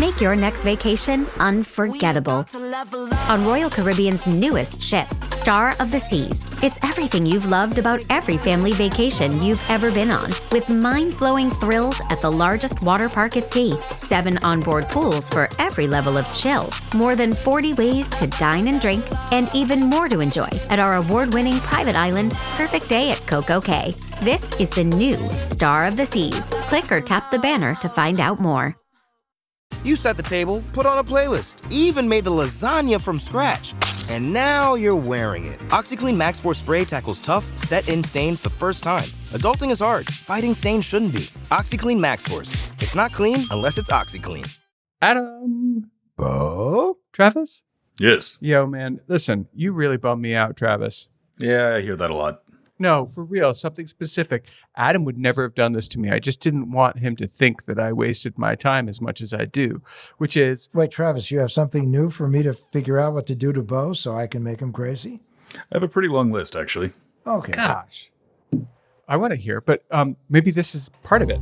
Make your next vacation unforgettable. On Royal Caribbean's newest ship, Star of the Seas, it's everything you've loved about every family vacation you've ever been on, with mind-blowing thrills at the largest water park at sea, 7 onboard pools for every level of chill, more than 40 ways to dine and drink, and even more to enjoy at our award-winning private island, Perfect Day at Coco Cay. This is the new Star of the Seas. Click or tap the banner to find out more. You set the table, put on a playlist, even made the lasagna from scratch. And now you're wearing it. OxyClean Max Force Spray tackles tough, set-in stains the first time. Adulting is hard. Fighting stains shouldn't be. OxyClean Max Force. It's not clean unless it's OxyClean. Adam. Beau? Travis? Yes. Yo, man. Listen, you really bummed me out, Travis. Yeah, I hear that a lot. No, for real, something specific. Adam would never have done this to me. I just didn't want him to think that I wasted my time as much as I do, which is... Wait, Travis, you have something new for me to figure out what to do to Beau so I can make him crazy? I have a pretty long list, actually. Okay. Gosh. I want to hear, but maybe this is part of it.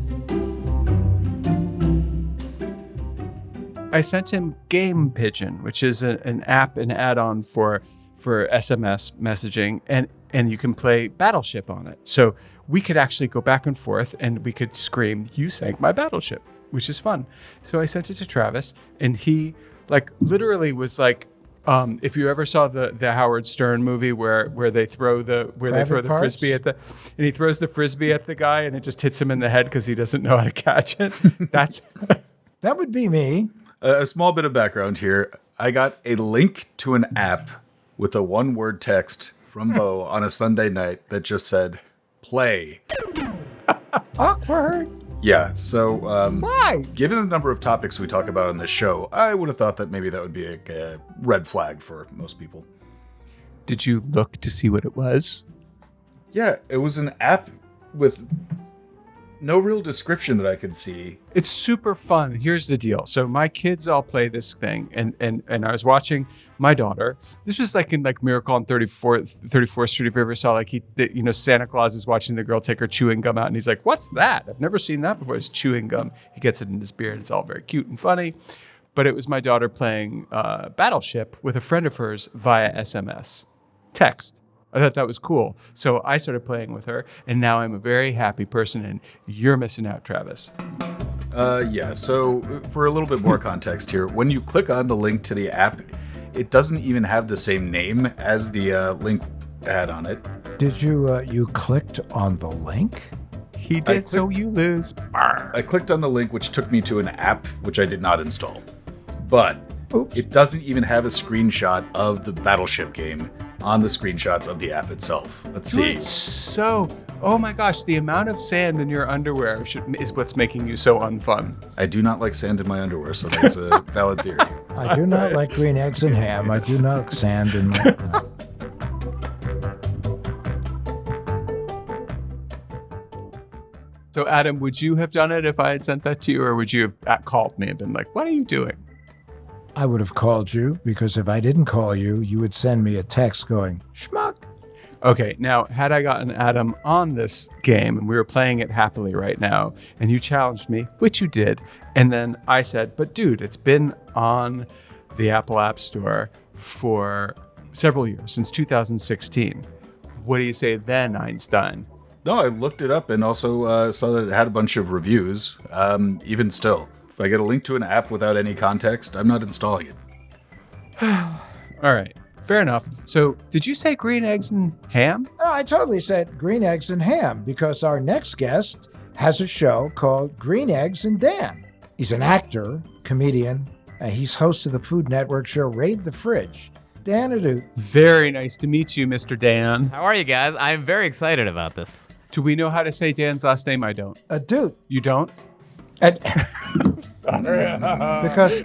I sent him Game Pigeon, which is an app, an add-on for SMS messaging, and you can play Battleship on it. So we could actually go back and forth and we could scream, "You sank my battleship," which is fun. So I sent it to Travis, and he literally was like, if you ever saw the Howard Stern movie where they throw the frisbee at and he throws the frisbee at the guy and it just hits him in the head because he doesn't know how to catch it. That's that would be me. A small bit of background here. I got a link to an app with a one-word text from Beau on a Sunday night that just said, "Play." Awkward. Yeah, so why? Given the number of topics we talk about on this show, I would have thought that maybe that would be a red flag for most people. Did you look to see what it was? Yeah, it was an app with no real description that I could see. It's super fun. Here's the deal. So my kids all play this thing, and I was watching my daughter. This was in Miracle on 34th Street. If you ever saw Santa Claus is watching the girl take her chewing gum out, and he's like, "What's that? I've never seen that before." It's chewing gum. He gets it in his beard. It's all very cute and funny. But it was my daughter playing Battleship with a friend of hers via SMS text. I thought that was cool. So I started playing with her, and now I'm a very happy person, and you're missing out, Travis. Yeah, so for a little bit more context here, when you click on the link to the app, it doesn't even have the same name as the link had on it. Did you clicked on the link? He did, so you lose. I clicked on the link, which took me to an app, which I did not install. But Oops. It doesn't even have a screenshot of the Battleship game on the screenshots of the app itself. Let's see. Oh my gosh, the amount of sand in your underwear is what's making you so unfun. I do not like sand in my underwear, so that's a valid theory. I do not like green eggs and ham. I do not like sand in my... So Adam, would you have done it if I had sent that to you, or would you have called me and been like, "What are you doing?" I would have called you, because if I didn't call you, you would send me a text going, "Schmuck." Okay, now, had I gotten Adam on this game, and we were playing it happily right now, and you challenged me, which you did, and then I said, "But dude, it's been on the Apple App Store for several years, since 2016. What do you say then, Einstein? No, I looked it up and also saw that it had a bunch of reviews. Even still, if I get a link to an app without any context, I'm not installing it. All right. Fair enough. So, did you say green eggs and ham? Oh, I totally said green eggs and ham, because our next guest has a show called Green Eggs and Dan. He's an actor, comedian. He's host of the Food Network show Raid the Fridge. Dan Ahdoot. Very nice to meet you, Mr. Dan. How are you guys? I'm very excited about this. Do we know how to say Dan's last name? I don't. Ahdoot. You don't? Sorry. Because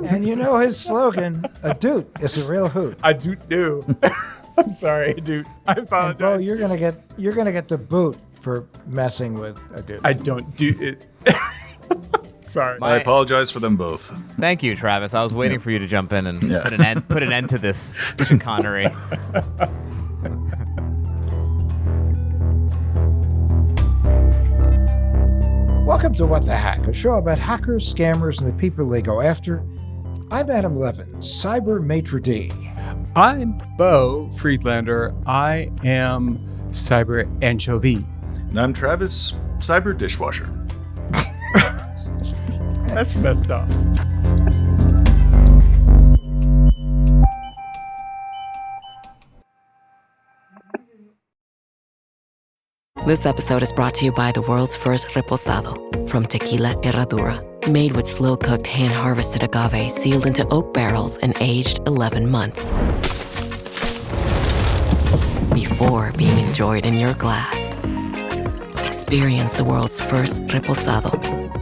and you know his slogan, "Ahdoot is a real hoot." Ahdoot do. I'm sorry, Ahdoot. I apologize. Beau, you're gonna get the boot for messing with Ahdoot. I don't do it. Sorry. I apologize for them both. Thank you, Travis. I was waiting for you to jump in and put an end to this chicanery. Welcome to What the Hack, a show about hackers, scammers, and the people they go after. I'm Adam Levin, cyber maitre d'. I'm Beau Friedlander. I am cyber anchovy. And I'm Travis, cyber dishwasher. That's messed up. This episode is brought to you by the world's first reposado from Tequila Herradura. Made with slow-cooked, hand-harvested agave sealed into oak barrels and aged 11 months. Before being enjoyed in your glass. Experience the world's first reposado,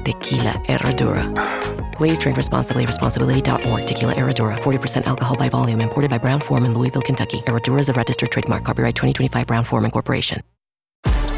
Tequila Herradura. Please drink responsibly. Responsibility.org. Tequila Herradura. 40% alcohol by volume. Imported by Brown-Forman, Louisville, Kentucky. Herradura is a registered trademark. Copyright 2025 Brown-Forman Corporation.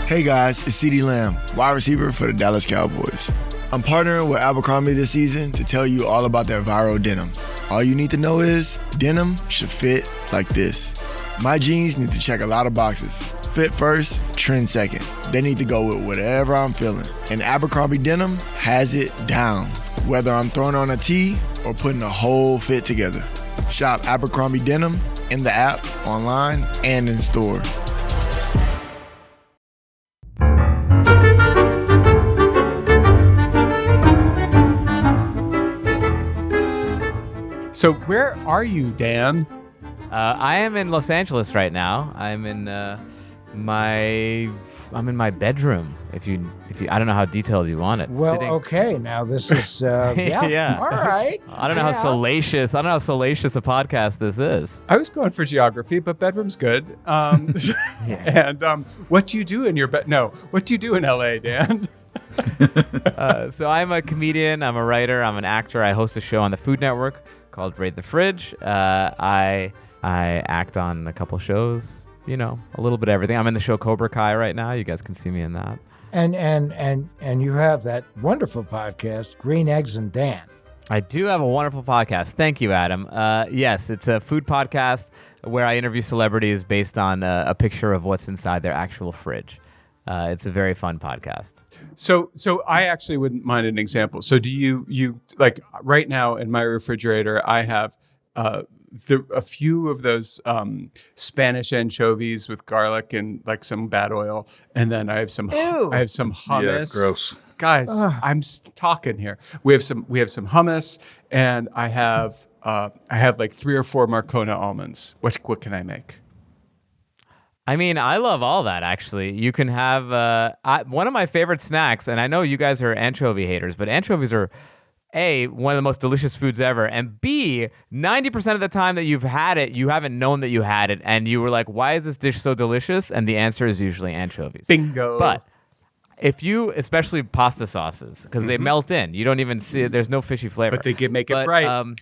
Hey guys, it's CeeDee Lamb, wide receiver for the Dallas Cowboys. I'm partnering with Abercrombie this season to tell you all about their viral denim. All you need to know is denim should fit like this. My jeans need to check a lot of boxes. Fit first, trend second. They need to go with whatever I'm feeling. And Abercrombie denim has it down, whether I'm throwing on a tee or putting a whole fit together. Shop Abercrombie denim in the app, online, and in store. So where are you, Dan? I am in Los Angeles right now. I'm in my bedroom. If you, I don't know how detailed you want it. Well, Sitting- okay, now this is, Yeah. all right. I don't know how salacious. I don't know how salacious a podcast this is. I was going for geography, but bedroom's good. And what do you do in your bed? No, what do you do in LA, Dan? So I'm a comedian. I'm a writer. I'm an actor. I host a show on the Food Network called Raid the Fridge. I act on a couple shows, a little bit of everything. I'm in the show Cobra Kai right now. You guys can see me in that. And you have that wonderful podcast, Green Eggs and Dan. I do have a wonderful podcast. Thank you, Adam. Yes, it's a food podcast where I interview celebrities based on a picture of what's inside their actual fridge. It's a very fun podcast. So I actually wouldn't mind an example. So do you like right now in my refrigerator, I have a few of those Spanish anchovies with garlic and like some bad oil, and then I have some hummus. Yeah, gross. Guys, I'm talking here. We have some hummus, and I have like 3 or 4 Marcona almonds. What can I make? I mean, I love all that, actually. You can have one of my favorite snacks, and I know you guys are anchovy haters, but anchovies are, A, one of the most delicious foods ever, and B, 90% of the time that you've had it, you haven't known that you had it, and you were like, why is this dish so delicious? And the answer is usually anchovies. Bingo. But if you, especially pasta sauces, because they melt in, you don't even see it, there's no fishy flavor. But they can make it right.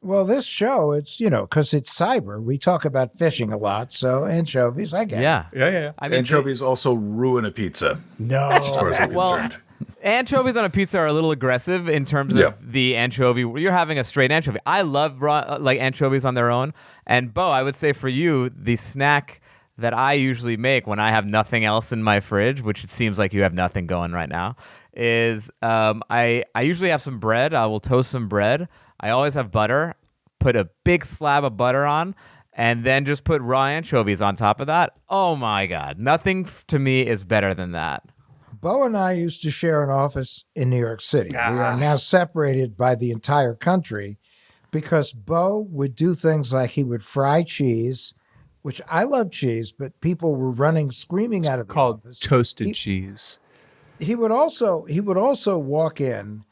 Well, this show, it's, because it's cyber, we talk about phishing a lot, so anchovies, I get it. Yeah. I mean, Anchovies also ruin a pizza. No. As far as I'm Well, concerned. anchovies on a pizza are a little aggressive in terms of the anchovy. You're having a straight anchovy. I love like anchovies on their own. And Beau, I would say for you, the snack that I usually make when I have nothing else in my fridge, which it seems like you have nothing going right now, is I usually have some bread. I will toast some bread. I always have butter, put a big slab of butter on, and then just put raw anchovies on top of that. Oh my God. Nothing to me is better than that. Beau and I used to share an office in New York City. We are now separated by the entire country because Beau would do things like he would fry cheese, which I love cheese, but people were running, screaming out of the office. Toasted cheese. He would also walk in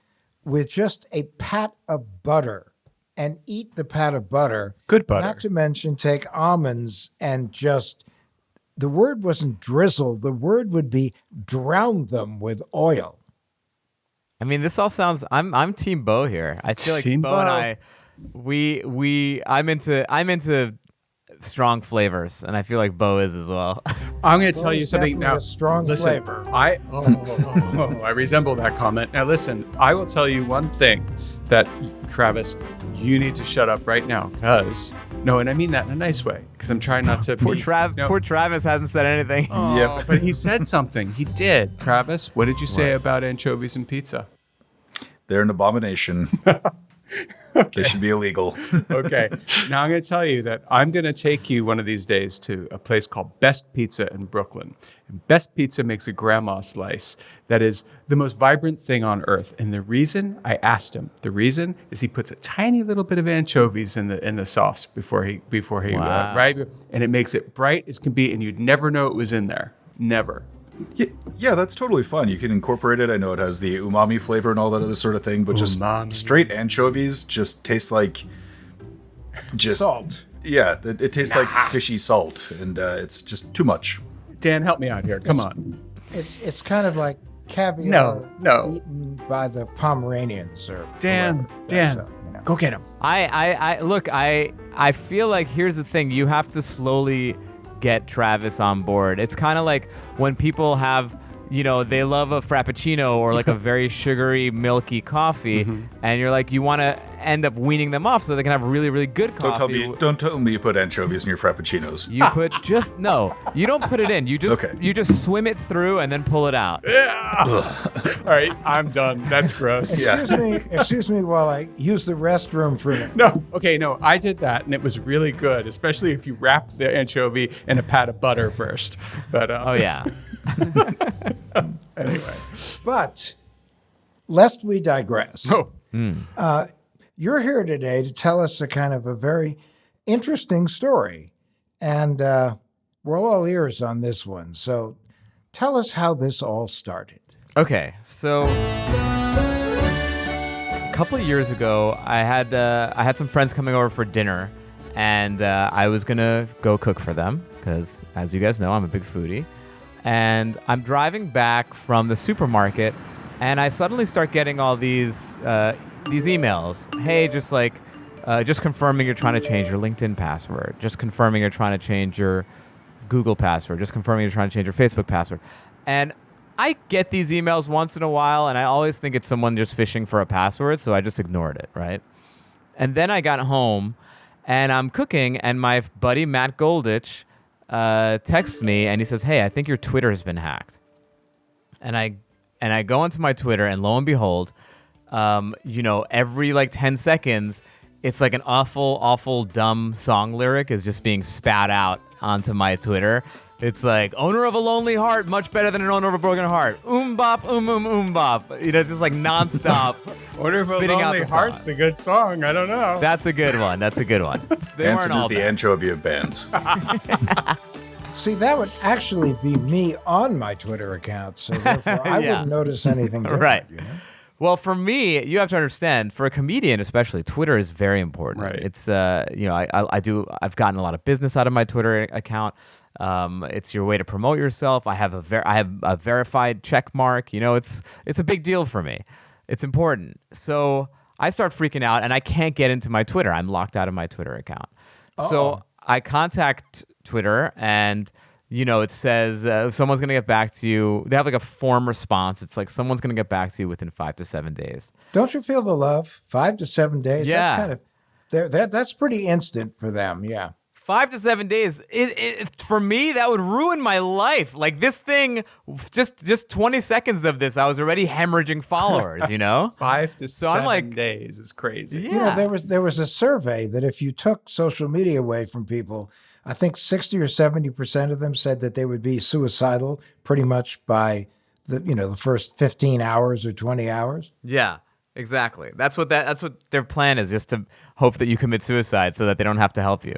with just a pat of butter and eat the pat of butter. Good butter. Not to mention take almonds and just, the word wasn't drizzle, the word would be drown them with oil. I mean, this all sounds, I'm Team Beau here. I feel like Team Beau and Beau. I'm into strong flavors, and I feel like Beau is as well. I'm going to tell you something Definitely now. a strong flavor. I resemble that comment. Now listen, I will tell you one thing that, Travis, you need to shut up right now because No, and I mean that in a nice way because I'm trying not to. Poor No. Travis hasn't said anything. Oh, Yep. but he said something. He did. Travis, what did you say about anchovies and pizza? They're an abomination. They should be illegal. Okay. Now I'm going to tell you that I'm going to take you one of these days to a place called Best Pizza in Brooklyn. And Best Pizza makes a grandma slice that is the most vibrant thing on earth. And the reason I asked him, the reason is he puts a tiny little bit of anchovies in the sauce before he Wow. right, and it makes it bright as can be, and you'd never know it was in there. Never. Yeah, that's totally fun. You can incorporate it. I know it has the umami flavor and all that other sort of thing, but just Umami. straight anchovies just taste like Salt. Yeah, it tastes like fishy salt, and it's just too much. Dan, help me out here. Come on. It's kind of like caviar No. eaten by the Pomeranians or Dan, whoever. Dan, So, go get him. I feel like here's the thing. You have to slowly get Travis on board. It's kind of like when people have, they love a Frappuccino or like a very sugary, milky coffee, and you're like, you want to end up weaning them off so they can have really, really good coffee. Don't tell me you put anchovies in your frappuccinos. You put you don't put it in. You just swim it through and then pull it out. All right, I'm done. That's gross. Excuse me while I use the restroom for a minute. No, I did that, and it was really good, especially if you wrap the anchovy in a pat of butter first. But Oh yeah. Anyway. But lest we digress, Oh. you're here today to tell us a kind of a very interesting story. And we're all ears on this one. So tell us how this all started. Okay, so a couple of years ago, I had some friends coming over for dinner, and I was gonna go cook for them because, as you guys know, I'm a big foodie. And I'm driving back from the supermarket, and I suddenly start getting all these emails. Hey, just confirming you're trying to change your LinkedIn password. Just confirming you're trying to change your Google password. Just confirming you're trying to change your Facebook password. And I get these emails once in a while, and I always think it's someone just phishing for a password, so I just ignored it, right? And then I got home, and I'm cooking, and my buddy Matt Goldich texts me, and he says, "Hey, I think your Twitter has been hacked." And I go onto my Twitter, and lo and behold, every like 10 seconds, it's like an awful dumb song lyric is just being spat out onto my Twitter. It's like, owner of a lonely heart, much better than an owner of a broken heart. Bop, bop. It's just like nonstop. Owner of a spitting out Lonely the song. Heart's a good song. I don't know. That's a good one. They Hanson weren't all is the bad. anchovy of bands. See, that would actually be me on my Twitter account. So therefore, I Yeah. wouldn't notice anything different. Right. You know? Well, for me, you have to understand, for a comedian especially, Twitter is very important. Right. It's I've gotten a lot of business out of my Twitter account. It's your way to promote yourself. I have a verified check mark. It's a big deal for me. It's important. So I start freaking out, and I can't get into my Twitter. I'm locked out of my Twitter account. So I contact Twitter, and it says someone's going to get back to you. They have like a form response. It's like someone's going to get back to you within 5 to 7 days. Don't you feel the love? 5 to 7 days? Yeah. That's pretty instant for them, yeah. 5 to 7 days. For me, that would ruin my life. Like this thing, just 20 seconds of this, I was already hemorrhaging followers. 5 to So I'm 7 like- days is crazy. Yeah. There was a survey that if you took social media away from people, I think 60 or 70% of them said that they would be suicidal pretty much by the first 15 hours or 20 hours. Yeah, exactly. That's what their plan is, just to hope that you commit suicide so that they don't have to help you.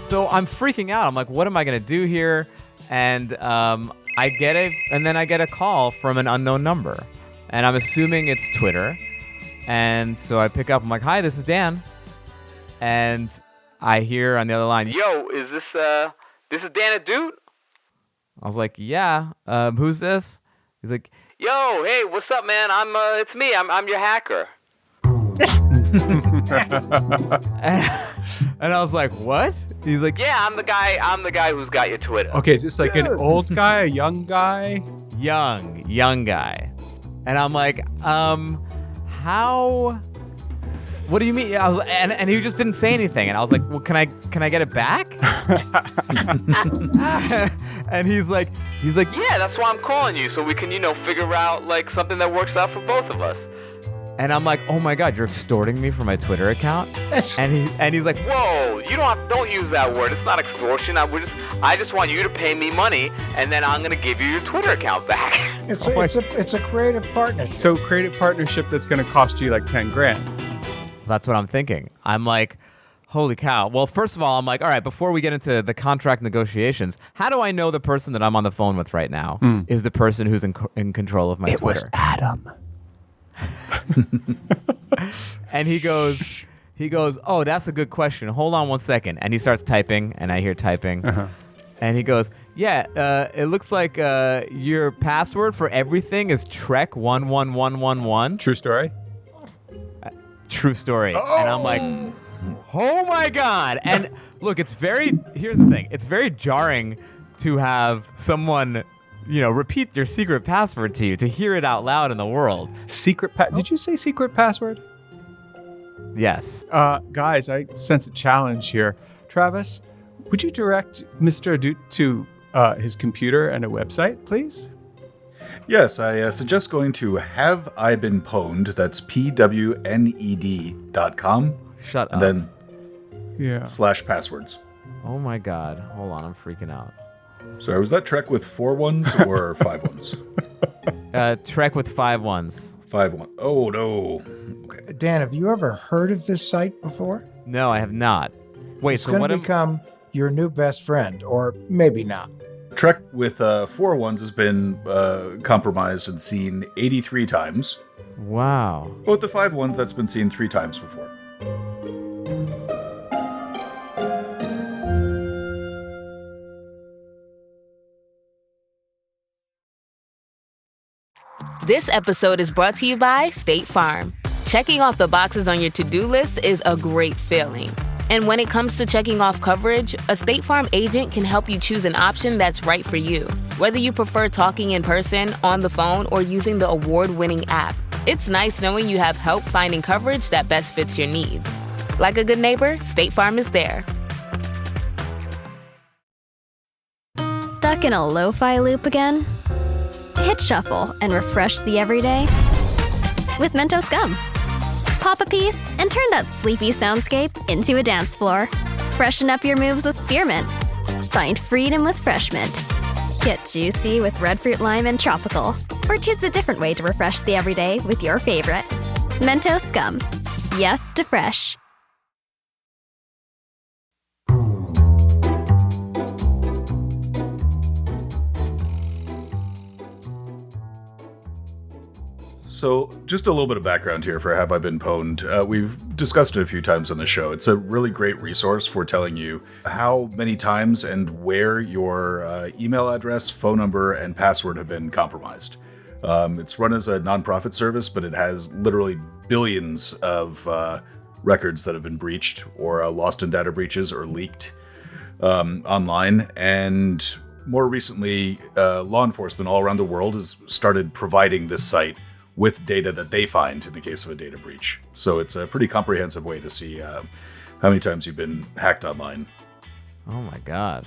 So I'm freaking out. I'm like, what am I gonna do here? And I get a call from an unknown number, and I'm assuming it's Twitter. And so I pick up. I'm like, "Hi, this is Dan," and I hear on the other line, "Yo, is this Dan Ahdoot?" I was like, "Yeah, who's this?" He's like, "Yo, hey, what's up, man? It's me. I'm your hacker." And I was like, "What?" He's like, "Yeah, I'm the guy who's got your Twitter." Okay, is this like an old guy, a young guy? Young guy. And I'm like, how? What do you mean? And he just didn't say anything. And I was like, well, can I get it back? And he's like, yeah, that's why I'm calling you, so we can, figure out like something that works out for both of us. And I'm like, oh my God, you're extorting me for my Twitter account? And he's like, whoa, don't use that word. It's not extortion. I just want you to pay me money, and then I'm gonna give you your Twitter account back. It's a creative partnership. So creative partnership that's gonna cost you like 10 grand. That's what I'm thinking. I'm like, holy cow. Well, first of all, I'm like, all right, before we get into the contract negotiations, how do I know the person that I'm on the phone with right now is the person who's in control of my Twitter? It was Adam. And he goes, oh, that's a good question. Hold on one second. And he starts typing, and I hear typing. Uh-huh. And he goes, yeah, it looks like your password for everything is Trek11111. True story? True story. Oh. And I'm like, oh my God. And look, here's the thing. It's very jarring to have someone, repeat your secret password to you, to hear it out loud in the world. Did you say secret password? Yes. Guys, I sense a challenge here. Travis, would you direct Mr. Ahdoot to his computer and a website, please? Yes, I suggest going to haveibeenpwned, that's pwned.com. Shut and up. Then yeah. /passwords. Oh my God. Hold on, I'm freaking out. Sorry, was that Trek with 4 ones or 5 ones? Trek with 5 ones. 5 1. Oh, no. Okay. Dan, have you ever heard of this site before? No, I have not. Wait, it's going to become your new best friend, or maybe not. Trek with 4 ones has been compromised and seen 83 times. Wow. But the 5 ones, that's been seen 3 times before. This episode is brought to you by State Farm. Checking off the boxes on your to-do list is a great feeling. And when it comes to checking off coverage, a State Farm agent can help you choose an option that's right for you. Whether you prefer talking in person, on the phone, or using the award-winning app, it's nice knowing you have help finding coverage that best fits your needs. Like a good neighbor, State Farm is there. Stuck in a lo-fi loop again? Hit shuffle and refresh the everyday with Mentos Gum. Pop a piece and turn that sleepy soundscape into a dance floor. Freshen up your moves with spearmint. Find freedom with fresh mint. Get juicy with red fruit lime and tropical. Or choose a different way to refresh the everyday with your favorite. Mentos Gum. Yes to fresh. So, just a little bit of background here for Have I Been Pwned. We've discussed it a few times on the show. It's a really great resource for telling you how many times and where your email address, phone number, and password have been compromised. It's run as a nonprofit service, but it has literally billions of records that have been breached or lost in data breaches or leaked online. And more recently, law enforcement all around the world has started providing this site with data that they find in the case of a data breach. So it's a pretty comprehensive way to see how many times you've been hacked online. Oh my God.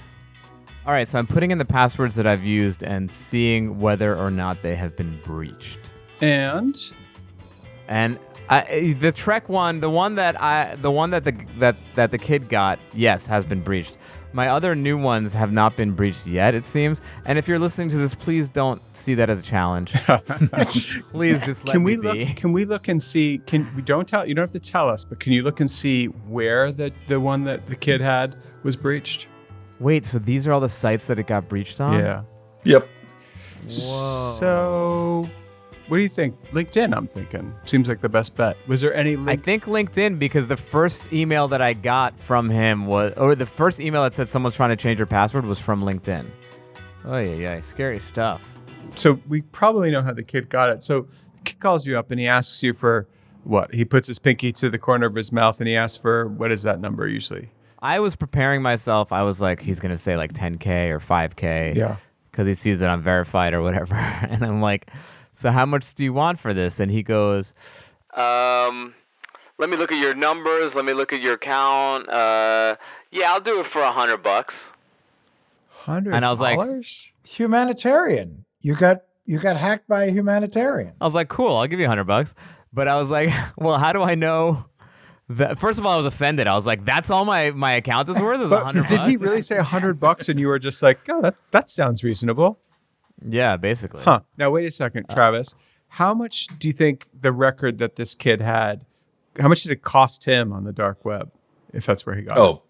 All right, so I'm putting in the passwords that I've used and seeing whether or not they have been breached. And the Trek one, the one that the kid got, yes, has been breached. My other new ones have not been breached yet, it seems. And if you're listening to this, please don't see that as a challenge. Please just let me be. Can we look and see? You don't have to tell us, but can you look and see where the one that the kid had was breached? Wait, so these are all the sites that it got breached on? Yeah. Yep. Whoa. So, what do you think? LinkedIn, I'm thinking. Seems like the best bet. Was there any link? I think LinkedIn, because the first email that I got from him the first email that said someone's trying to change your password was from LinkedIn. Oh, yeah, scary stuff. So we probably know how the kid got it. So the kid calls you up and he asks you for what? He puts his pinky to the corner of his mouth and he asks for, what is that number usually? I was preparing myself. I was like, he's going to say like 10K or 5K. Yeah. Because he sees that I'm verified or whatever. And I'm like, so how much do you want for this? And he goes, let me look at your numbers. Let me look at your account. Yeah, I'll do it for $100. $100? And I was like, humanitarian. You got hacked by a humanitarian. I was like, cool, I'll give you $100. But I was like, well, how do I know that? First of all, I was offended. I was like, that's all my account is worth is $100. Did he really say $100 and you were just like, oh, that sounds reasonable? Yeah, basically. Huh. Now, wait a second, Travis. How much do you think the record that this kid had, how much did it cost him on the dark web, if that's where he got it?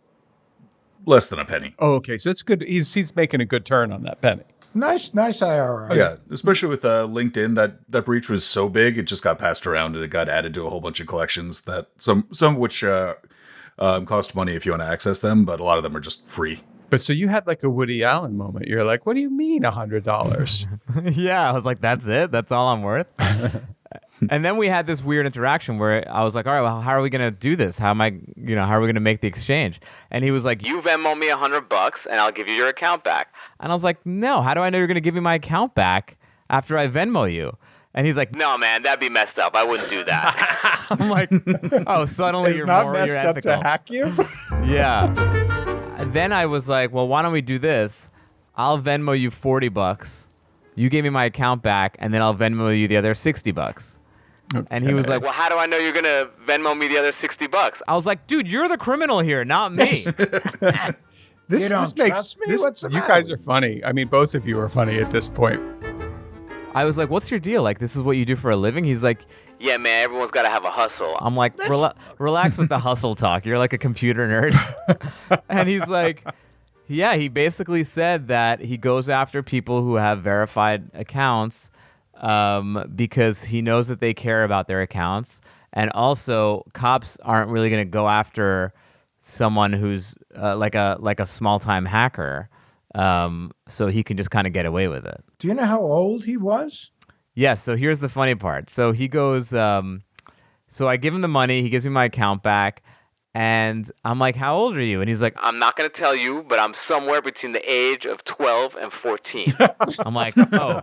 Less than a penny. Oh, okay. So it's good. He's making a good turn on that penny. Nice IRR. Oh, yeah, especially with LinkedIn, that breach was so big, it just got passed around and it got added to a whole bunch of collections that some of which cost money if you want to access them, but a lot of them are just free. But so you had like a Woody Allen moment. You're like, what do you mean $100? Yeah, I was like, that's it? That's all I'm worth? And then we had this weird interaction where I was like, all right, well, how are we going to do this? How are we going to make the exchange? And he was like, you Venmo me $100 and I'll give you your account back. And I was like, no, how do I know you're going to give me my account back after I Venmo you? And he's like, no, man, that'd be messed up. I wouldn't do that. I'm like, oh, suddenly it's you're not more messed you're up ethical. to hack you? Yeah. And then I was like, well, why don't we do this? I'll Venmo you $40. You give me my account back, and then I'll Venmo you the other $60. Okay. And he was like, well, how do I know you're going to Venmo me the other $60? I was like, dude, you're the criminal here, not me. You don't trust me? What's the you matter? guys are funny. I mean, both of you are funny at this point. I was like, what's your deal? Like, this is what you do for a living? He's like, yeah, man, everyone's got to have a hustle. I'm like, relax with the hustle talk. You're like a computer nerd. And he's like, yeah, he basically said that he goes after people who have verified accounts because he knows that they care about their accounts. And also, cops aren't really going to go after someone who's like a small-time hacker. So he can just kind of get away with it. Do you know how old he was? Yes. So here's the funny part. So he goes, so I give him the money. He gives me my account back. And I'm like, how old are you? And he's like, I'm not going to tell you, but I'm somewhere between the age of 12 and 14. I'm like, oh,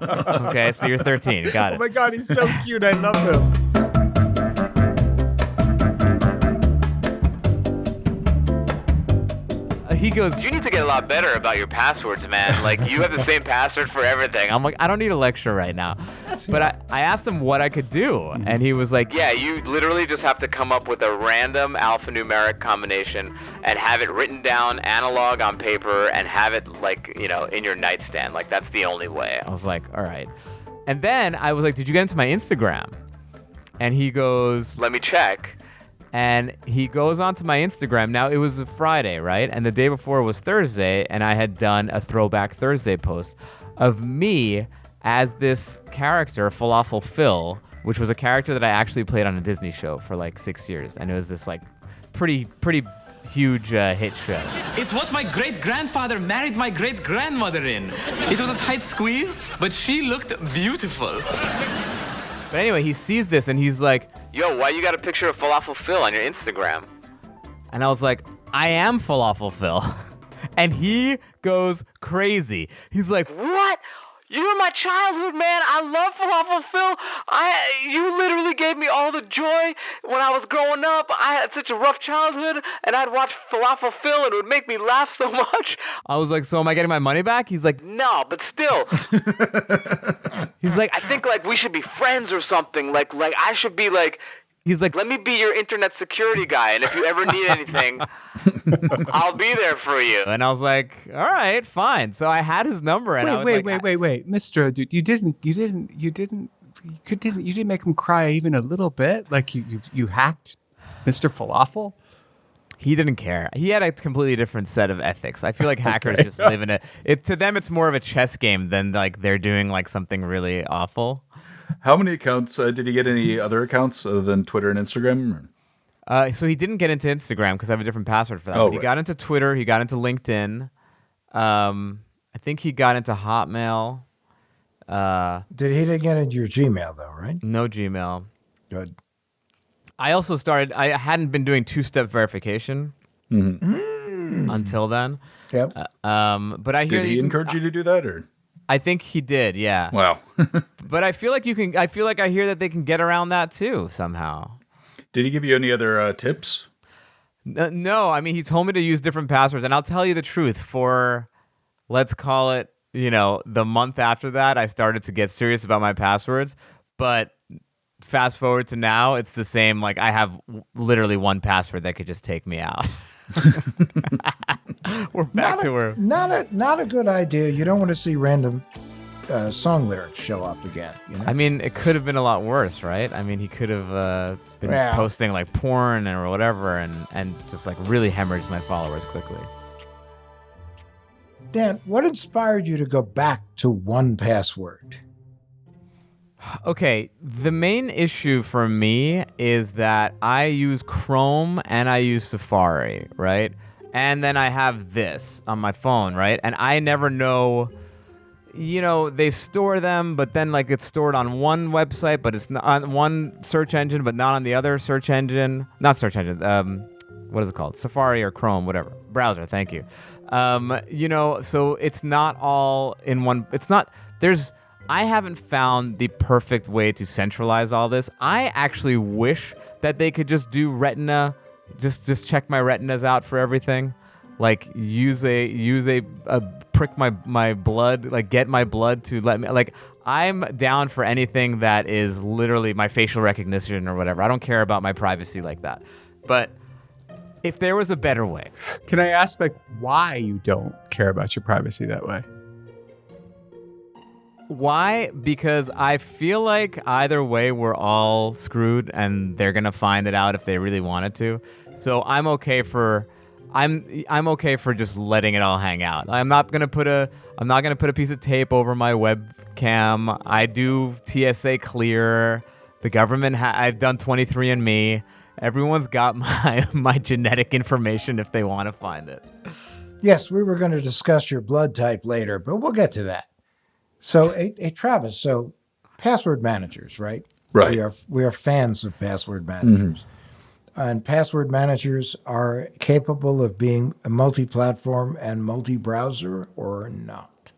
okay. So you're 13. Got it. Oh, my God. He's so cute. I love him. He goes, you need to get a lot better about your passwords, man. Like, you have the same password for everything. I'm like, I don't need a lecture right now. But I asked him what I could do. And he was like, yeah, you literally just have to come up with a random alphanumeric combination and have it written down analog on paper and have it, like, you know, in your nightstand. Like, that's the only way. I was like, all right. And then I was like, did you get into my Instagram? And he goes, let me check. And he goes onto my Instagram. Now, it was a Friday, right? And the day before was Thursday, and I had done a Throwback Thursday post of me as this character, Falafel Phil, which was a character that I actually played on a Disney show for like 6 years. And it was this like pretty huge hit show. It's what my great-grandfather married my great-grandmother in. It was a tight squeeze, but she looked beautiful. But anyway, he sees this and he's like, yo, why you got a picture of Falafel Phil on your Instagram? And I was like, I am Falafel Phil. And he goes crazy. He's like, what? You're my childhood, man. I love Falafel Phil. You literally gave me all the joy when I was growing up. I had such a rough childhood, and I'd watch Falafel Phil, and it would make me laugh so much. I was like, so am I getting my money back? He's like, no, but still. He's like, I think like we should be friends or something. Like I should be like. He's like, let me be your internet security guy, and if you ever need anything, I'll be there for you. And I was like, all right, fine. So I had his number, and wait, Mr. Ahdoot, you didn't make him cry even a little bit. Like you hacked Mr. Falafel. He didn't care. He had a completely different set of ethics. I feel like hackers just live in it. To them, it's more of a chess game than like they're doing like something really awful. How many accounts? Did he get any other accounts other than Twitter and Instagram? So he didn't get into Instagram because I have a different password for that. Oh, but he got into Twitter. He got into LinkedIn. I think he got into Hotmail. He didn't get into your Gmail, though, right? No Gmail. Good. I also started, I hadn't been doing two-step verification until then. Yep. But I hear Did he encourage you to do that, or? I think he did, yeah. Wow. But I feel like I hear that they can get around that too somehow. Did he give you any other tips? No, I mean, he told me to use different passwords, and I'll tell you the truth. For, let's call it, the month after that, I started to get serious about my passwords. But fast forward to now, it's the same. Like, I have literally one password that could just take me out. We're back to where. Not a good idea. You don't want to see random song lyrics show up again. I mean, it could have been a lot worse, right? I mean, he could have been posting like porn or whatever, and just like really hemorrhaged my followers quickly. Dan, what inspired you to go back to 1Password? Okay, the main issue for me is that I use Chrome and I use Safari, right? And then I have this on my phone, right? And I never know, they store them, but then like it's stored on one website, but it's not on one search engine, but not on the other search engine. Not search engine. What is it called? Safari or Chrome, whatever. Browser, thank you. So it's not all in one. I haven't found the perfect way to centralize all this. I actually wish that they could just do Retina, just check my retinas out for everything. Like use a prick my blood, like get my blood to let me, like I'm down for anything that is literally my facial recognition or whatever. I don't care about my privacy like that. But if there was a better way. Can I ask like why you don't care about your privacy that way? Why? Because I feel like either way we're all screwed and they're gonna find it out if they really wanted to. So I'm okay for just letting it all hang out. I'm not gonna put a piece of tape over my webcam. I do TSA clear. The government I've done 23andMe. Everyone's got my genetic information if they want to find it. Yes, we were going to discuss your blood type later, but we'll get to that. So, hey, Travis, so password managers, right? Right. We are fans of password managers. And password managers are capable of being a multi-platform and multi-browser or not?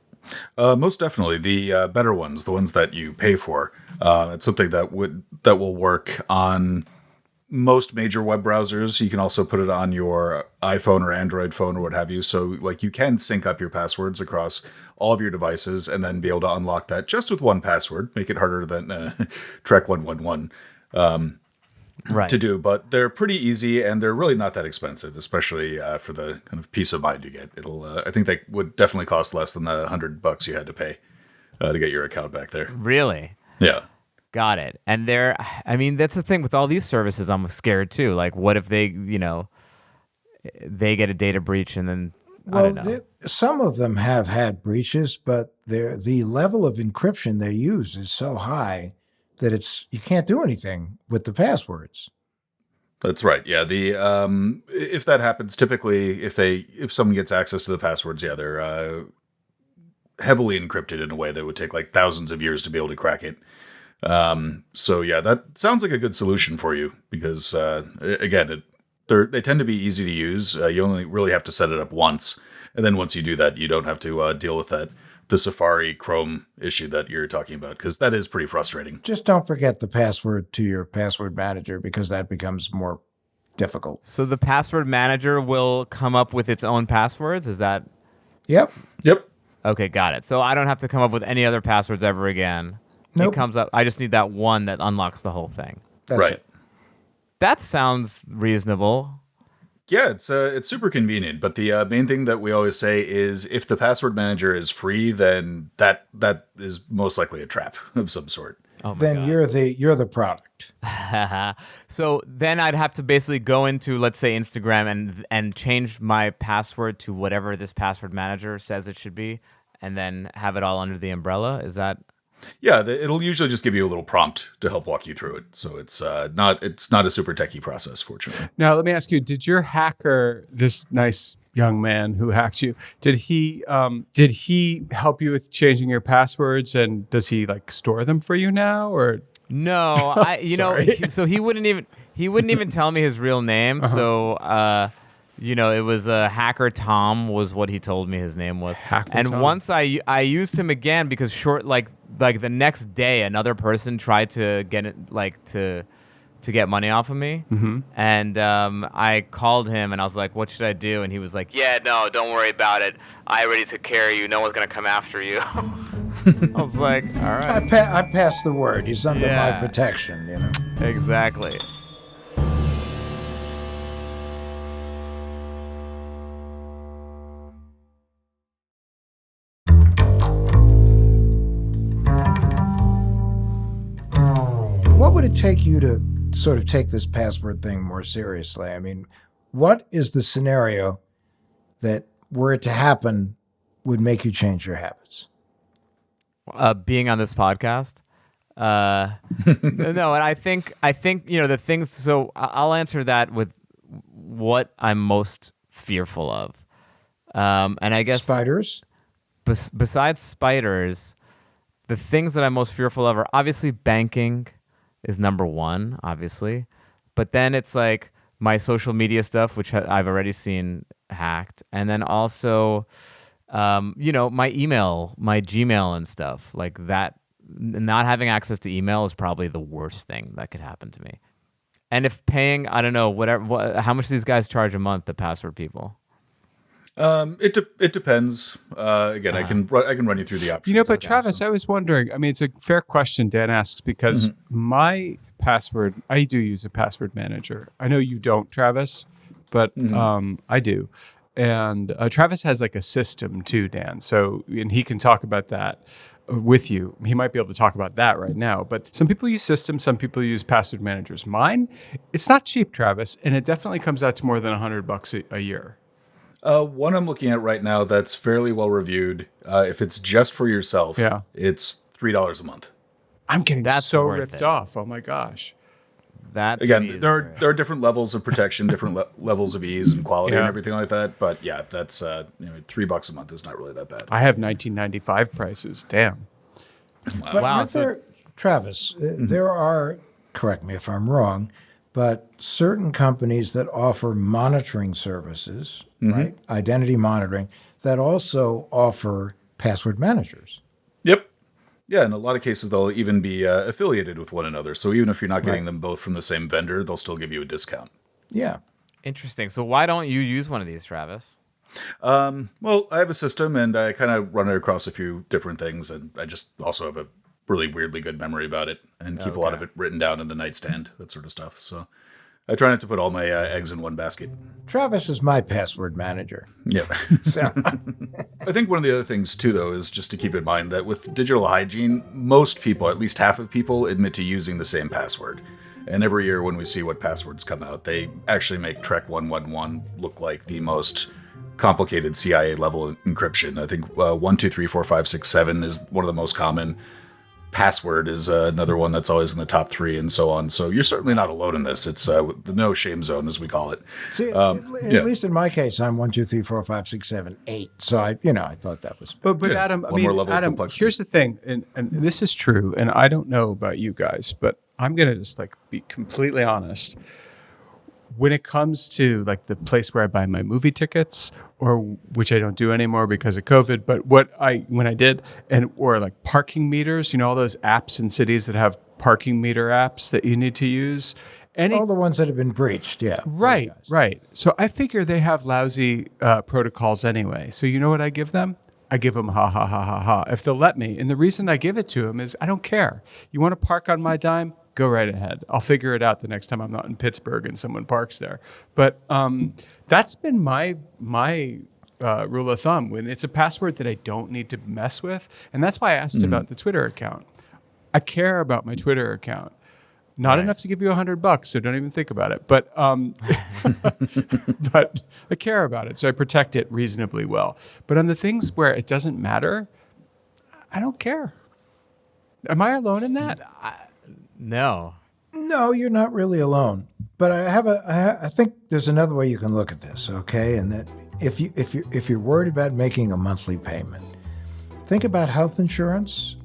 Most definitely. The better ones, the ones that you pay for. It's something that will work on most major web browsers. You can also put it on your iPhone or Android phone or what have you. So like you can sync up your passwords across all of your devices and then be able to unlock that just with 1Password, make it harder than Trek 111 to do. But they're pretty easy and they're really not that expensive, especially for the kind of peace of mind you get. I think they would definitely cost less than the $100 you had to pay to get your account back there. Really? Yeah. Got it. And that's the thing with all these services. I'm scared too. Like, what if they, they get a data breach and then I don't know. Some of them have had breaches, but the level of encryption they use is so high that you can't do anything with the passwords. That's right. Yeah. If that happens, typically, if someone gets access to the passwords, they're heavily encrypted in a way that would take like thousands of years to be able to crack it. So yeah, that sounds like a good solution for you because, again, they tend to be easy to use. You only really have to set it up once. And then once you do that, you don't have to deal with the Safari Chrome issue that you're talking about, because that is pretty frustrating. Just don't forget the password to your password manager because that becomes more difficult. So the password manager will come up with its own passwords? Is that? Yep. Okay, got it. So I don't have to come up with any other passwords ever again. Nope. It comes up. I just need that one that unlocks the whole thing. That's right. It. That sounds reasonable. Yeah, it's super convenient. But the main thing that we always say is if the password manager is free, then that is most likely a trap of some sort. Oh my then God. you're the product. So then I'd have to basically go into, let's say, Instagram and change my password to whatever this password manager says it should be, and then have it all under the umbrella. Is that? Yeah, it'll usually just give you a little prompt to help walk you through it. So it's not a super techie process, fortunately. Now, let me ask you, did your hacker, this nice young man who hacked you, did he help you with changing your passwords, and does he like store them for you now, or? No, so he wouldn't even tell me his real name. So it was Hacker Tom was what he told me his name was. Hacker Tom. Once I used him again because like the next day another person tried to get it to get money off of me. Mm-hmm. And I called him and I was like, what should I do? And he was like, yeah, no, don't worry about it. I already took care of you. No one's going to come after you. I was like, all right. I passed the word. He's under my protection, Exactly. What would it take you to sort of take this password thing more seriously? I mean, what is the scenario that, were it to happen, would make you change your habits? Being on this podcast. No, and I think the things. So I'll answer that with what I'm most fearful of, and I guess spiders. Besides spiders, the things that I'm most fearful of are obviously banking is number one, obviously, but then it's like my social media stuff, which I've already seen hacked, and then also, my email, my Gmail and stuff like that. Not having access to email is probably the worst thing that could happen to me. And if paying, I don't know, how much do these guys charge a month, the password people? It depends. Again, I can run you through the options. But Travis, I was wondering. I mean, it's a fair question Dan asks because my password, I do use a password manager. I know you don't, Travis, but I do. And Travis has like a system too, Dan. So, and he can talk about that with you. He might be able to talk about that right now. But some people use systems, some people use password managers. Mine, it's not cheap, Travis, and it definitely comes out to more than $100 a year. One I'm looking at right now that's fairly well reviewed. If it's just for yourself, it's $3 a month. I'm getting so ripped off. Oh my gosh. That again, there are different levels of protection, different levels of ease and quality and everything like that. But yeah, that's $3 a month is not really that bad. I have 1995 prices. Damn. Wow. But aren't there, Travis? There are. Correct me if I'm wrong, but certain companies that offer monitoring services, right? Identity monitoring, that also offer password managers. Yep. Yeah, in a lot of cases, they'll even be affiliated with one another. So even if you're not getting them both from the same vendor, they'll still give you a discount. Yeah. Interesting. So why don't you use one of these, Travis? Well, I have a system, and I kind of run it across a few different things, and I just also have a really weirdly good memory about it, and keep a lot of it written down in the nightstand, that sort of stuff. So I try not to put all my eggs in one basket. Travis is my password manager. Yeah. So. I think one of the other things, too, though, is just to keep in mind that with digital hygiene, most people, at least half of people, admit to using the same password. And every year when we see what passwords come out, they actually make Trek 111 look like the most complicated CIA-level encryption. I think 1, 2, 3, 4, 5, 6, 7 is one of the most common. Password is another one that's always in the top 3 and so on. So you're certainly not alone in this. It's the no shame zone, as we call it. See, at least in my case, I'm 1, 2, 3, 4, 5, 6, 7, 8. So I thought that was. But Adam, Adam, here's the thing, and this is true, and I don't know about you guys, but I'm gonna just be completely honest. When it comes to the place where I buy my movie tickets, or which I don't do anymore because of COVID, but when I did, or parking meters, all those apps in cities that have parking meter apps that you need to use. All the ones that have been breached, yeah. Right. So I figure they have lousy protocols anyway. So you know what I give them? I give them ha, ha, ha, ha, ha, if they'll let me. And the reason I give it to them is I don't care. You want to park on my dime? Go right ahead. I'll figure it out the next time I'm not in Pittsburgh and someone parks there. But that's been my rule of thumb when it's a password that I don't need to mess with. And that's why I asked about the Twitter account. I care about my Twitter account. Not enough to give you $100, so don't even think about it. But but I care about it, so I protect it reasonably well. But on the things where it doesn't matter, I don't care. Am I alone in that? No. No, you're not really alone. But I think there's another way you can look at this, okay? And that if you're worried about making a monthly payment, think about health insurance,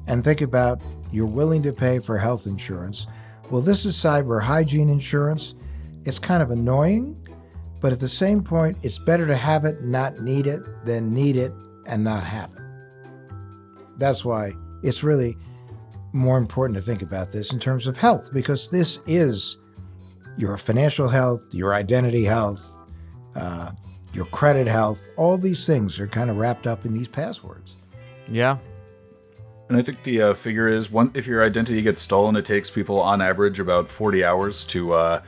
and think about you're willing to pay for health insurance. Well, this is cyber hygiene insurance. It's kind of annoying, But at the same point, it's better to have it, not need it, than need it and not have it. That's why it's really more important to think about this in terms of health, because this is your financial health, your identity health, your credit health. All these things are kind of wrapped up in these passwords. Yeah. And I think the figure is, if your identity gets stolen, it takes people on average about 40 hours to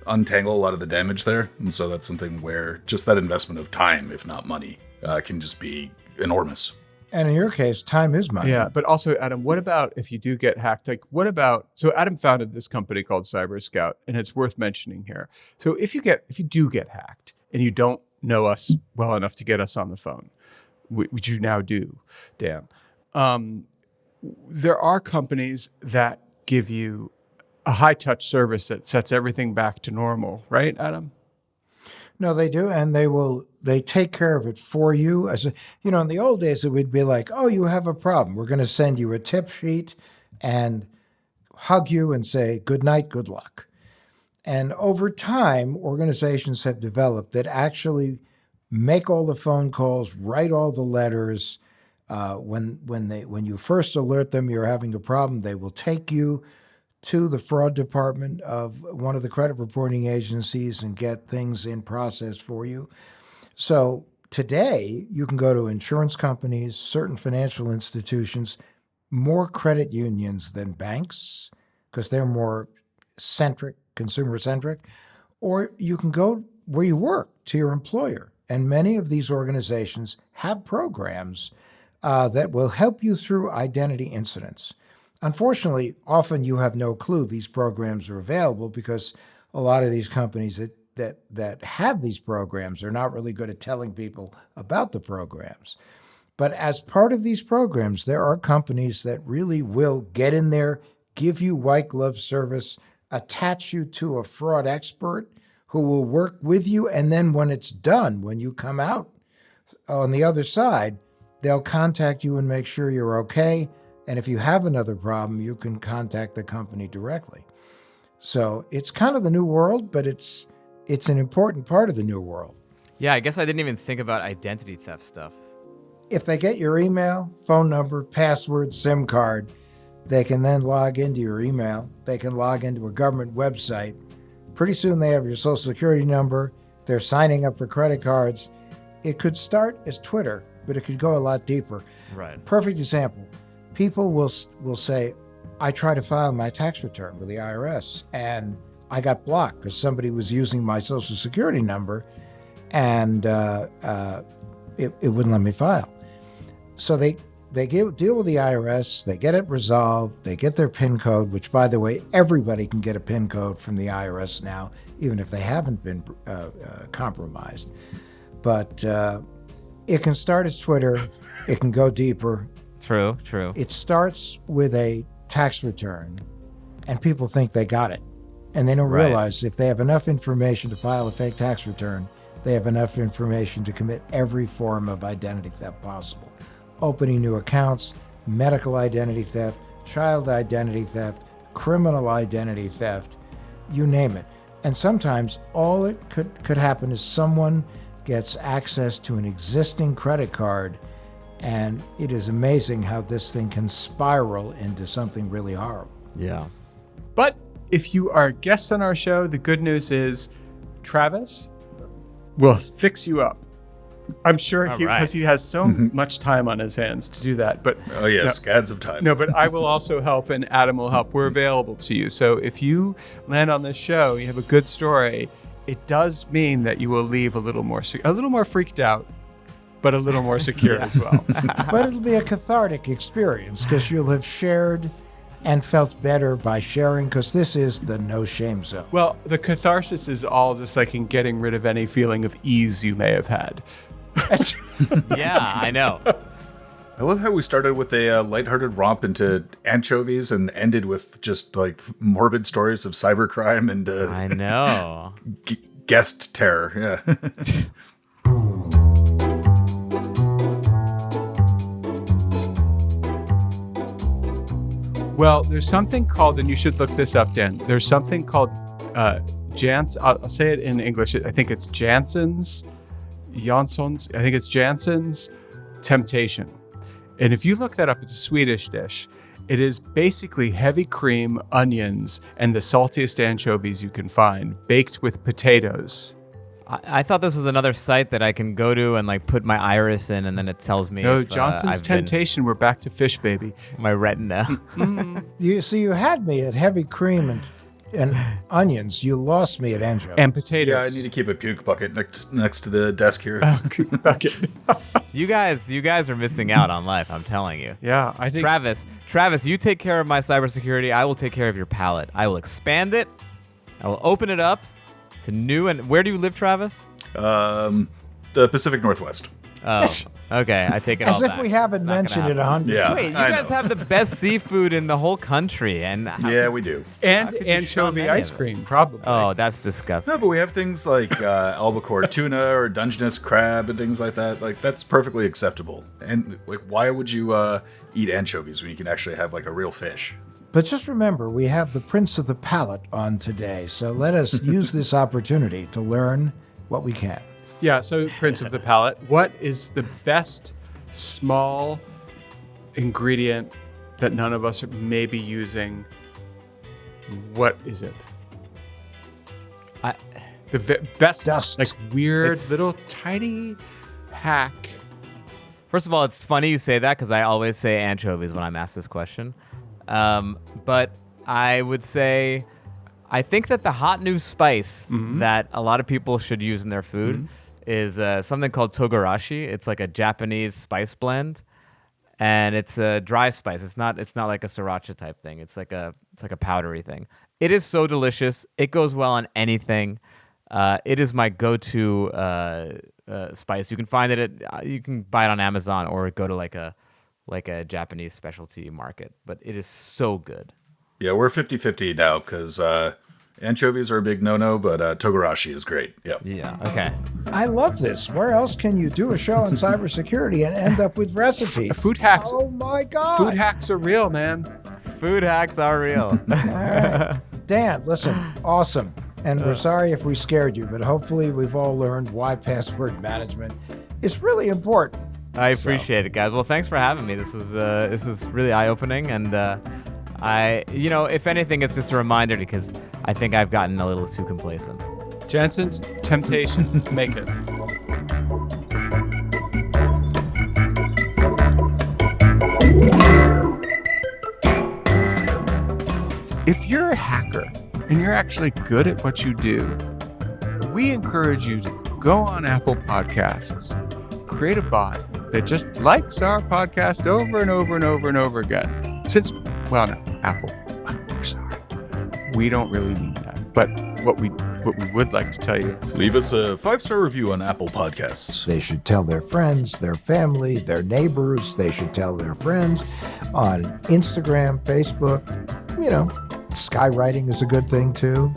untangle a lot of the damage there. And so that's something where just that investment of time, if not money, can just be enormous. And in your case, time is money. Yeah, but also, Adam, what about if you do get hacked? Like, what about, so Adam founded this company called Cyber Scout, and it's worth mentioning here. So if you do get hacked and you don't know us well enough to get us on the phone, which you now do, Dan, there are companies that give you a high-touch service that sets everything back to normal, right, Adam? No, they do, and they take care of it for you. In the old days, it would be like, oh, you have a problem. We're going to send you a tip sheet and hug you and say, good night, good luck. And over time, organizations have developed that actually make all the phone calls, write all the letters. When you first alert them you're having a problem, they will take you to the fraud department of one of the credit reporting agencies and get things in process for you. So today, you can go to insurance companies, certain financial institutions, more credit unions than banks, because they're more consumer-centric, or you can go where you work, to your employer. And many of these organizations have programs that will help you through identity incidents. Unfortunately, often you have no clue these programs are available because a lot of these companies that have these programs are not really good at telling people about the programs. But as part of these programs, there are companies that really will get in there, give you white glove service, attach you to a fraud expert who will work with you. And then when it's done, when you come out on the other side, they'll contact you and make sure you're okay. And if you have another problem, you can contact the company directly. So it's kind of the new world, but it's an important part of the new world. Yeah, I guess I didn't even think about identity theft stuff. If they get your email, phone number, password, SIM card, they can then log into your email. They can log into a government website. Pretty soon they have your social security number. They're signing up for credit cards. It could start as Twitter, but it could go a lot deeper. Right. Perfect example. People will say, I tried to file my tax return with the IRS and I got blocked because somebody was using my social security number and it wouldn't let me file. So they deal with the IRS, they get it resolved, they get their PIN code, which, by the way, everybody can get a PIN code from the IRS now, even if they haven't been compromised. But it can start as Twitter, it can go deeper. True. It starts with a tax return, and people think they got it. And they don't realize if they have enough information to file a fake tax return, they have enough information to commit every form of identity theft possible. Opening new accounts, medical identity theft, child identity theft, criminal identity theft, you name it. And sometimes all it could happen is someone gets access to an existing credit card, and it is amazing how this thing can spiral into something really horrible. Yeah. But if you are guests on our show, the good news is Travis will fix you up. I'm sure because he has so much time on his hands to do that. But scads of time. No, but I will also help, and Adam will help. We're available to you. So if you land on this show, you have a good story, it does mean that you will leave a little more freaked out, but a little more secure as well. But it'll be a cathartic experience because you'll have shared and felt better by sharing, because this is the no shame zone. Well, the catharsis is all just like in getting rid of any feeling of ease you may have had. Yeah, I know. I love how we started with a lighthearted romp into anchovies and ended with just like morbid stories of cybercrime and I know guest terror. Yeah. Well, there's something called, and you should look this up, Dan. There's something called I'll say it in English. I think it's Jansson's Temptation. And if you look that up, it's a Swedish dish. It is basically heavy cream, onions, and the saltiest anchovies you can find, baked with potatoes. I thought this was another site that I can go to and like put my iris in, and then it tells me. No, if, Johnson's Temptation. We're back to fish, baby. My retina. You had me at heavy cream and onions. You lost me at anchovies. And potatoes. Yeah, I need to keep a puke bucket next to the desk here. Bucket. You guys are missing out on life. I'm telling you. Yeah, I think. Travis, you take care of my cybersecurity. I will take care of your palate. I will expand it. I will open it up to new. And where do you live, Travis? The Pacific Northwest. Oh, okay. I take it As all if back. we haven't It's not mentioned gonna it happen. 100 Yeah. Wait, you I guys know. have the best seafood in the whole country, and Yeah, we do. And could you shun anchovy any ice of it? cream, probably. Oh, that's disgusting. No, but we have things like albacore tuna or Dungeness crab and things like that. Like, that's perfectly acceptable. And like, why would you eat anchovies when you can actually have like a real fish? But just remember, we have the Prince of the Palate on today, so let us use this opportunity to learn what we can. Yeah, so Prince of the Palate, what is the best small ingredient that none of us are maybe using? What is it? Best, Dust. like weird It's- little tiny hack. First of all, it's funny you say that because I always say anchovies when I'm asked this question. But I would say, I think that the hot new spice that a lot of people should use in their food is something called togarashi. It's like a Japanese spice blend, and it's a dry spice. It's not like a sriracha type thing. It's like a powdery thing. It is so delicious. It goes well on anything. It is my go-to spice. You can find it you can buy it on Amazon or go to like a Japanese specialty market. But it is so good. Yeah, we're 50-50 now because anchovies are a big no-no, but togarashi is great. Yep. Yeah. Okay. I love this. Where else can you do a show on cybersecurity and end up with recipes? Food hacks. Oh my God. Food hacks are real, man. Food hacks are real. All right. Dan, listen, awesome. And we're sorry if we scared you, but hopefully we've all learned why password management is really important. I appreciate it, guys. Well, thanks for having me. This is really eye-opening, and if anything, it's just a reminder because I think I've gotten a little too complacent. Jansson's Temptation. Make it. If you're a hacker and you're actually good at what you do, we encourage you to go on Apple Podcasts, create a bot that just likes our podcast over and over and over and over again. Apple, we're sorry. We don't really mean that. But what we would like to tell you, Leave us a 5-star review on Apple Podcasts. They should tell their friends, their family, their neighbors. They should tell their friends on Instagram, Facebook. You know, skywriting is a good thing too.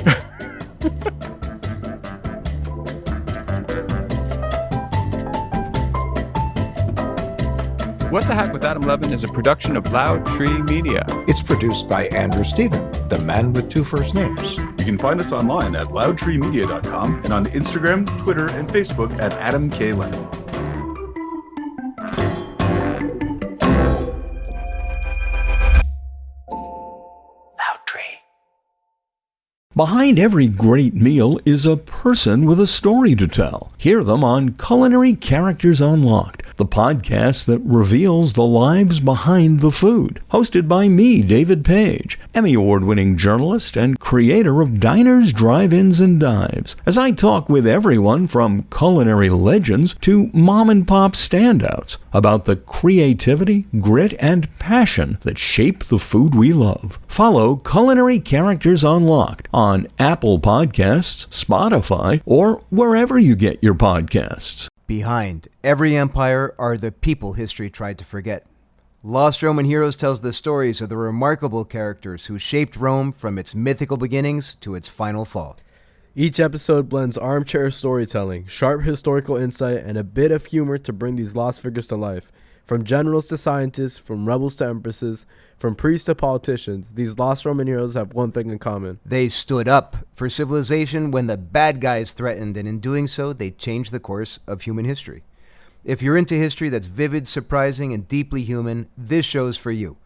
What the Heck with Adam Levin is a production of Loud Tree Media. It's produced by Andrew Stephen, the man with two first names. You can find us online at loudtreemedia.com and on Instagram, Twitter, and Facebook at Adam K. Levin. Behind every great meal is a person with a story to tell. Hear them on Culinary Characters Unlocked, the podcast that reveals the lives behind the food. Hosted by me, David Page, Emmy Award-winning journalist and creator of Diners, Drive-Ins, and Dives, as I talk with everyone from culinary legends to mom-and-pop standouts about the creativity, grit, and passion that shape the food we love. Follow Culinary Characters Unlocked on Apple Podcasts, Spotify, or wherever you get your podcasts. Behind every empire are the people history tried to forget. Lost Roman Heroes tells the stories of the remarkable characters who shaped Rome from its mythical beginnings to its final fall. Each episode blends armchair storytelling, sharp historical insight, and a bit of humor to bring these lost figures to life. From generals to scientists, from rebels to empresses, from priests to politicians, these lost Roman heroes have one thing in common. They stood up for civilization when the bad guys threatened, and in doing so, they changed the course of human history. If you're into history that's vivid, surprising, and deeply human, this show's for you.